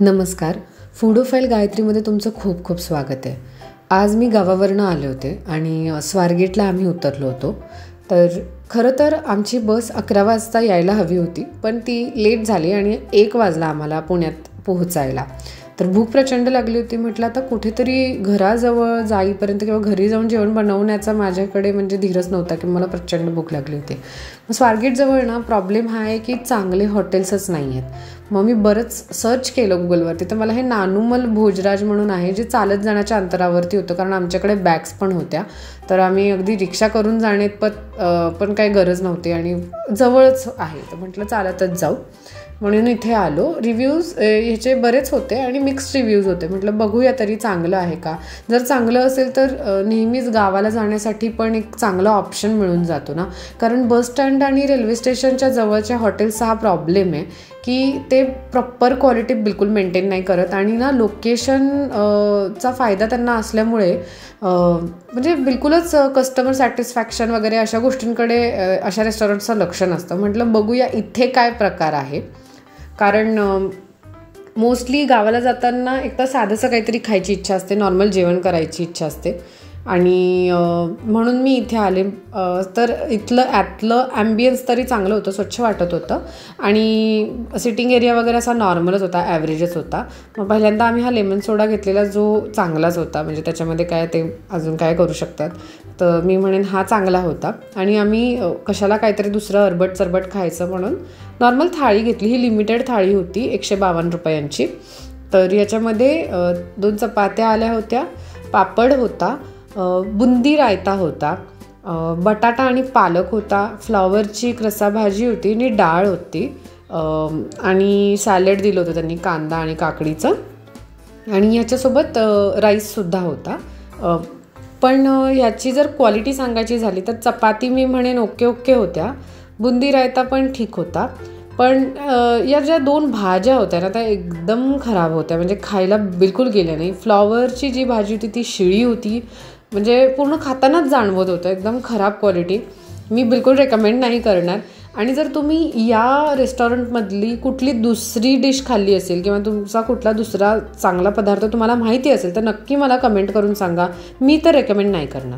नमस्कार. फूडोफाईल गायत्रीमध्ये तुमचं खूप खूप स्वागत आहे. आज मी गावावरनं आले होते आणि स्वारगेटला आम्ही उतरलो होतो. तर खरं तर आमची बस 11 वाजता यायला हवी होती, पण ती लेट झाली आणि 1 वाजला आम्हाला पुण्यात पोहोचायला. तर भूक प्रचंड लागली होती. म्हटलं आता कुठेतरी घराजवळ जाईपर्यंत किंवा घरी जाऊन जेवण बनवण्याचा माझ्याकडे म्हणजे धीरच नव्हता की मला प्रचंड भूक लागली होती. मग स्वारगेटजवळ ना प्रॉब्लेम हा आहे की चांगले हॉटेल्सच नाही आहेत. मग मी बरंच सर्च केलं गुगलवरती, तर मला हे नानुमल भोजराज म्हणून आहे, जे चालत जाण्याच्या अंतरावरती होतं, कारण आमच्याकडे बॅग्स पण होत्या. तर आम्ही अगदी रिक्षा करून पण काही गरज नव्हती आणि जवळच आहे, तर म्हटलं चालतच जाऊ म्हणून इथे आलो. रिव्ह्यूज ह्याचे बरेच होते आणि मिक्स्ड रिव्ह्यूज होते. म्हटलं बघूया तरी चांगलं आहे का. जर चांगलं असेल तर नेहमीच गावाला जाण्यासाठी पण एक चांगला ऑप्शन मिळून जातो ना, कारण बस स्टँड आणि रेल्वे स्टेशनच्या जवळच्या हॉटेल्सचा हा प्रॉब्लेम आहे की ते प्रॉपर क्वालिटी बिलकुल मेंटेन नाही करत आणि ना लोकेशन चा फायदा त्यांना असल्यामुळे म्हणजे बिलकुलच कस्टमर सॅटिस्फॅक्शन वगैरे अशा गोष्टींकडे अशा रेस्टॉरंटचं लक्ष नसतं. म्हटलं बघूया इथे काय प्रकार आहे, कारण मोस्टली गावाला जाताना एक तर साधंसं काहीतरी खायची इच्छा असते, नॉर्मल जेवण करायची इच्छा असते आणि म्हणून मी इथे आले. तर आतलं ॲम्बियन्स तरी चांगलं होतं, स्वच्छ वाटत होतं आणि सिटिंग एरिया वगैरे असा नॉर्मलच होता, ॲव्हरेजच होता. मग पहिल्यांदा आम्ही हा लेमन सोडा घेतलेला, जो चांगलाच होता. म्हणजे त्याच्यामध्ये काय ते अजून काय करू शकतात, तर मी म्हणेन हा चांगला होता. आणि आम्ही कशाला काहीतरी दुसरं अरबट चरबट खायचं म्हणून नॉर्मल थाळी घेतली. ही लिमिटेड थाळी होती, 152 रुपयांची. तर याच्यामध्ये 2 चपात्या आल्या होत्या, पापड होता, बुंदी रायता होता, बटाटा आणि पालक होता, फ्लॉवरची एक रसाभाजी होती आणि डाळ होती आणि सॅलड दिलं होतं त्यांनी, कांदा आणि काकडीचं, आणि ह्याच्यासोबत राईससुद्धा होता. पण ह्याची जर क्वालिटी सांगायची झाली तर चपाती मी म्हणेन ओके होत्या, बुंदी रायता पण ठीक होता, पण या ज्या 2 भाज्या होत्या ना त्या एकदम खराब होत्या, म्हणजे खायला बिलकुल गेल्या नाही. फ्लॉवरची जी भाजी होती ती शिळी होती, म्हणजे पूर्ण खातानाच जाणवत होतं, एकदम खराब क्वालिटी. मी बिलकुल रेकमेंड नाही करणार. आणि जर तुम्ही या रेस्टॉरंटमधली कुठली दुसरी डिश खाल्ली असेल किंवा तुमचा कुठला दुसरा चांगला पदार्थ तुम्हाला माहिती असेल तर नक्की मला कमेंट करून सांगा. मी तर रेकमेंड नाही करणार.